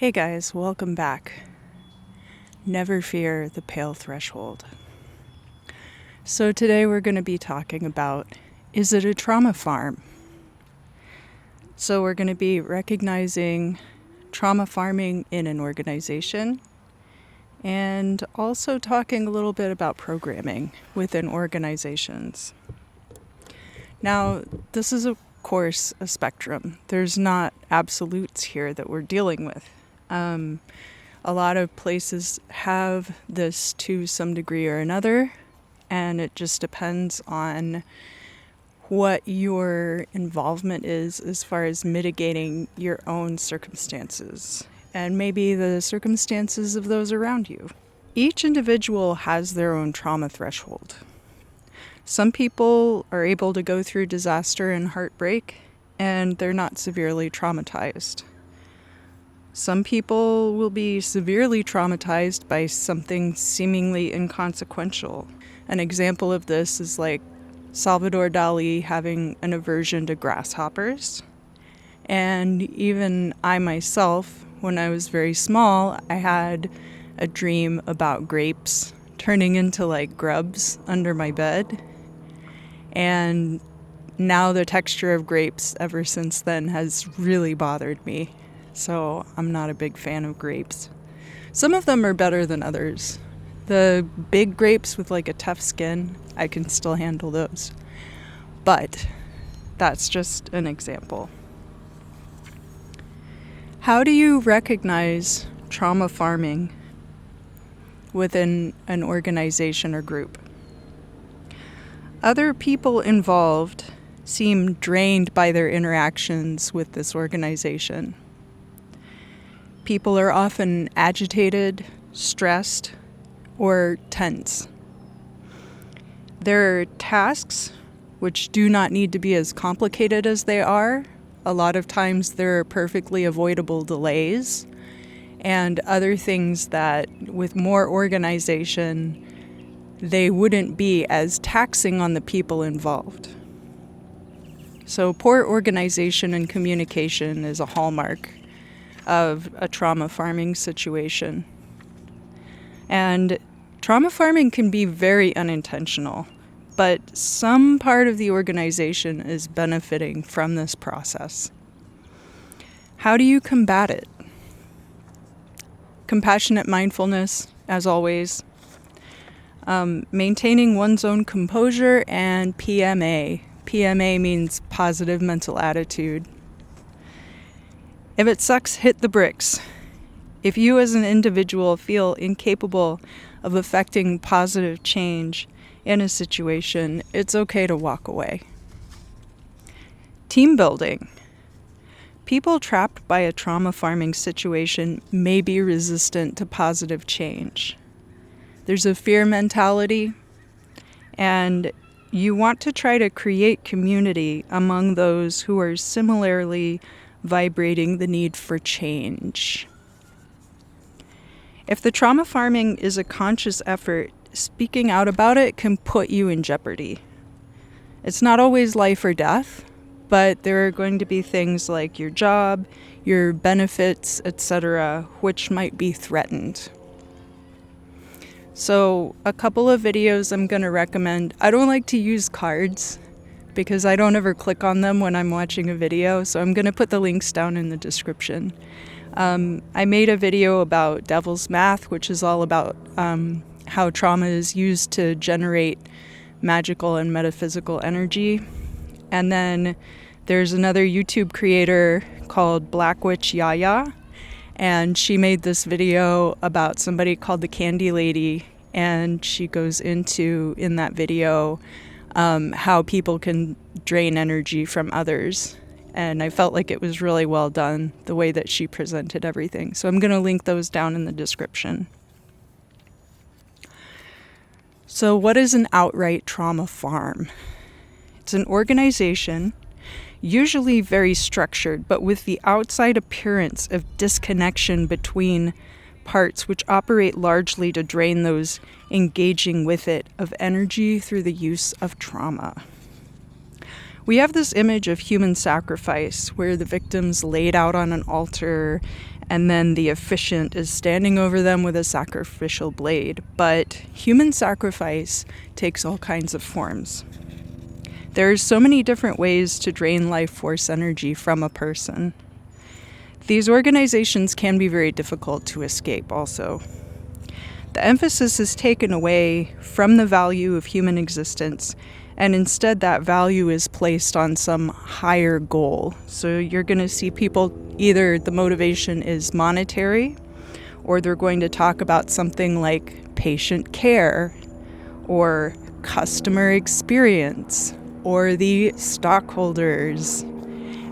Hey guys, welcome back. Never fear the pale threshold. So today we're going to be talking about, is it a trauma farm? So we're going to be recognizing trauma farming in an organization and also talking a little bit about programming within organizations. Now, this is of course a spectrum. There's not absolutes here that we're dealing with. A lot of places have this to some degree or another, and it just depends on what your involvement is as far as mitigating your own circumstances and maybe the circumstances of those around you. Each individual has their own trauma threshold. Some people are able to go through disaster and heartbreak, and they're not severely traumatized. Some people will be severely traumatized by something seemingly inconsequential. An example of this is like Salvador Dali having an aversion to grasshoppers. And even I myself, when I was very small, I had a dream about grapes turning into like grubs under my bed. And now the texture of grapes ever since then has really bothered me. So I'm not a big fan of grapes. Some of them are better than others. The big grapes with like a tough skin, I can still handle those. But that's just an example. How do you recognize trauma farming within an organization or group? Other people involved seem drained by their interactions with this organization. People are often agitated, stressed, or tense. There are tasks which do not need to be as complicated as they are. A lot of times there are perfectly avoidable delays and other things that with more organization, they wouldn't be as taxing on the people involved. So poor organization and communication is a hallmark of a trauma farming situation. And trauma farming can be very unintentional, but some part of the organization is benefiting from this process. How do you combat it? Compassionate mindfulness, as always. Maintaining one's own composure and PMA. PMA means positive mental attitude. If it sucks, hit the bricks. If you as an individual feel incapable of affecting positive change in a situation, it's okay to walk away. Team building. People trapped by a trauma farming situation may be resistant to positive change. There's a fear mentality, and you want to try to create community among those who are similarly vibrating the need for change. If the trauma farming is a conscious effort, speaking out about it can put you in jeopardy. It's not always life or death, but there are going to be things like your job, your benefits, etc., which might be threatened. So a couple of videos I'm going to recommend. I don't like to use cards because I don't ever click on them when I'm watching a video, so I'm going to put the links down in the description. I made a video about Devil's Math, which is all about how trauma is used to generate magical and metaphysical energy. And then there's another YouTube creator called Blaque YaYa, and she made this video about somebody called the Candy Lady, and she goes into, in that video, how people can drain energy from others. And I felt like it was really well done, the way that she presented everything. So I'm going to link those down in the description. So what is an outright trauma farm? It's an organization, usually very structured, but with the outside appearance of disconnection between parts, which operate largely to drain those engaging with it of energy through the use of trauma. We have this image of human sacrifice where the victim's laid out on an altar and then the officiant is standing over them with a sacrificial blade. But human sacrifice takes all kinds of forms. There's so many different ways to drain life force energy from a person. These organizations can be very difficult to escape also. The emphasis is taken away from the value of human existence, and instead that value is placed on some higher goal. So you're going to see people, either the motivation is monetary, or they're going to talk about something like patient care, or customer experience, or the stockholders.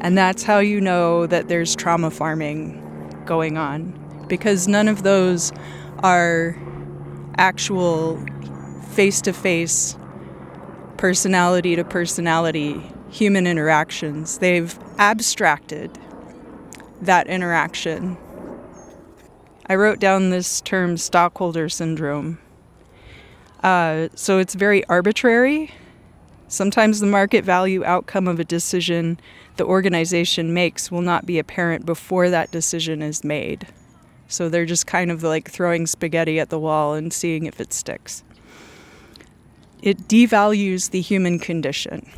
And that's how you know that there's trauma farming going on, because none of those are actual face-to-face, personality-to-personality human interactions. They've abstracted that interaction. I wrote down this term, stockholder syndrome. So it's very arbitrary. Sometimes the market value outcome of a decision the organization makes will not be apparent before that decision is made. So they're just kind of like throwing spaghetti at the wall and seeing if it sticks. It devalues the human condition.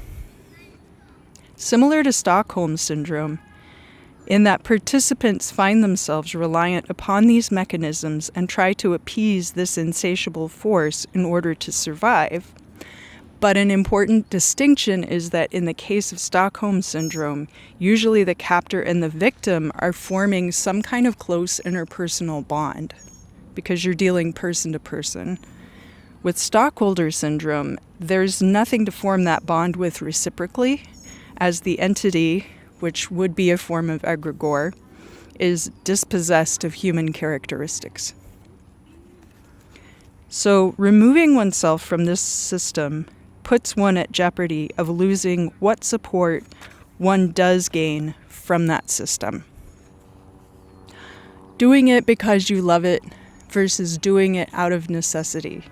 Similar to Stockholm Syndrome, in that participants find themselves reliant upon these mechanisms and try to appease this insatiable force in order to survive. But an important distinction is that in the case of Stockholm Syndrome, usually the captor and the victim are forming some kind of close interpersonal bond because you're dealing person to person. With Stockholder Syndrome, there's nothing to form that bond with reciprocally, as the entity, which would be a form of egregore, is dispossessed of human characteristics. So removing oneself from this system puts one at jeopardy of losing what support one does gain from that system. Doing it because you love it versus doing it out of necessity.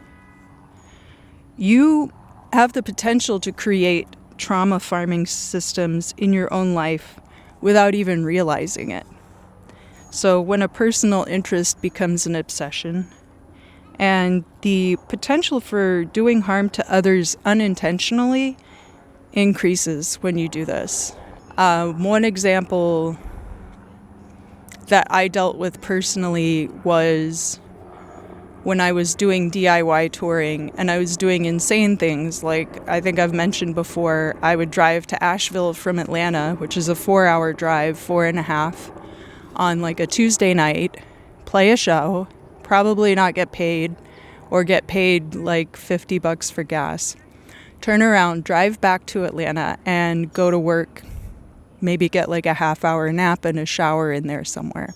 You have the potential to create trauma farming systems in your own life without even realizing it. So when a personal interest becomes an obsession, and the potential for doing harm to others unintentionally increases when you do this. One example that I dealt with personally was when I was doing DIY touring and I was doing insane things. Like I think I've mentioned before, I would drive to Asheville from Atlanta, which is a 4-hour drive, 4.5, on like a Tuesday night, play a show, probably not get paid, or get paid like $50 for gas, turn around, drive back to Atlanta, and go to work, maybe get like a half-hour nap and a shower in there somewhere.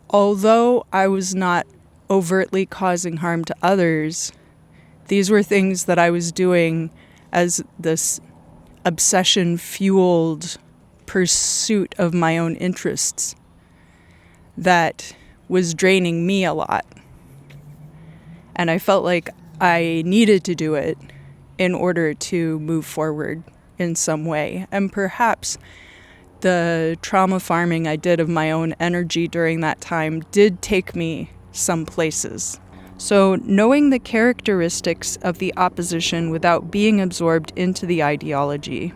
Although I was not overtly causing harm to others, these were things that I was doing as this obsession-fueled pursuit of my own interests that was draining me a lot. And I felt like I needed to do it in order to move forward in some way. And perhaps the trauma farming I did of my own energy during that time did take me some places. So knowing the characteristics of the opposition without being absorbed into the ideology.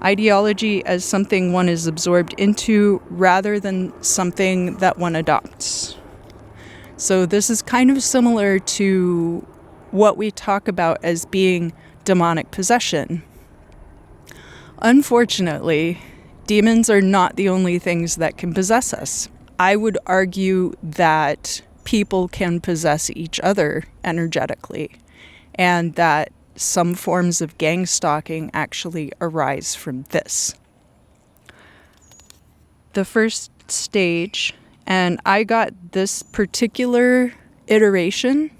Ideology as something one is absorbed into rather than something that one adopts. So this is kind of similar to what we talk about as being demonic possession. Unfortunately, demons are not the only things that can possess us. I would argue that people can possess each other energetically, and that some forms of gang stalking actually arise from this. The first stage, and I got this particular iteration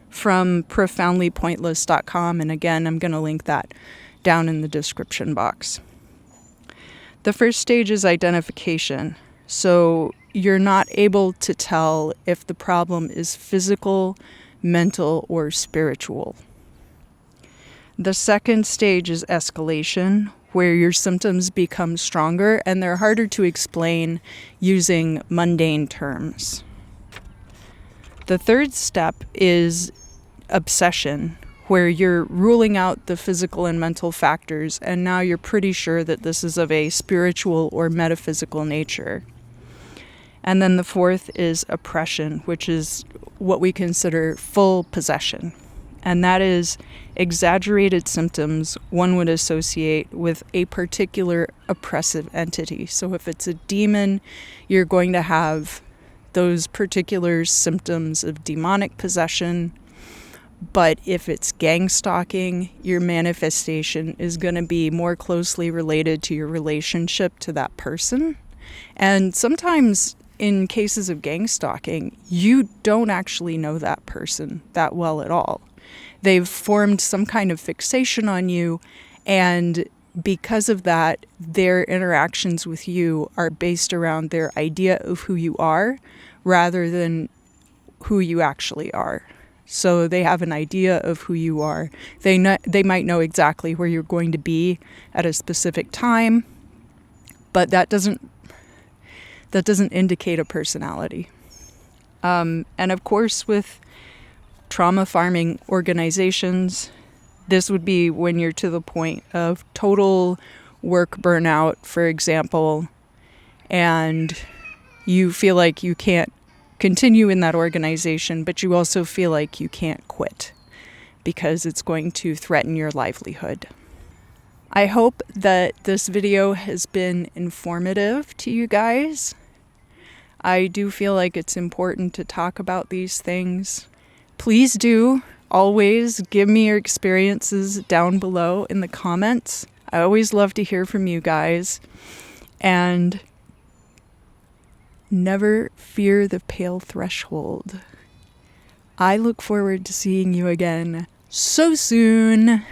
from profoundlypointless.com, and again, I'm going to link that down in the description box. The first stage is identification. So you're not able to tell if the problem is physical, mental, or spiritual. The second stage is escalation, where your symptoms become stronger and they're harder to explain using mundane terms. The third step is obsession, where you're ruling out the physical and mental factors, and now you're pretty sure that this is of a spiritual or metaphysical nature. And then the fourth is oppression, which is what we consider full possession. And that is exaggerated symptoms one would associate with a particular oppressive entity. So if it's a demon, you're going to have those particular symptoms of demonic possession. But if it's gang stalking, your manifestation is going to be more closely related to your relationship to that person. And sometimes in cases of gang stalking, you don't actually know that person that well at all. They've formed some kind of fixation on you, and because of that, their interactions with you are based around their idea of who you are rather than who you actually are. So they have an idea of who you are. They might know exactly where you're going to be at a specific time, but that doesn't indicate a personality. And of course, with trauma farming organizations, this would be when you're to the point of total work burnout, for example, and you feel like you can't continue in that organization, but you also feel like you can't quit because it's going to threaten your livelihood. I hope that this video has been informative to you guys. I do feel like it's important to talk about these things. Please do always give me your experiences down below in the comments. I always love to hear from you guys. And never fear the pale threshold. I look forward to seeing you again so soon.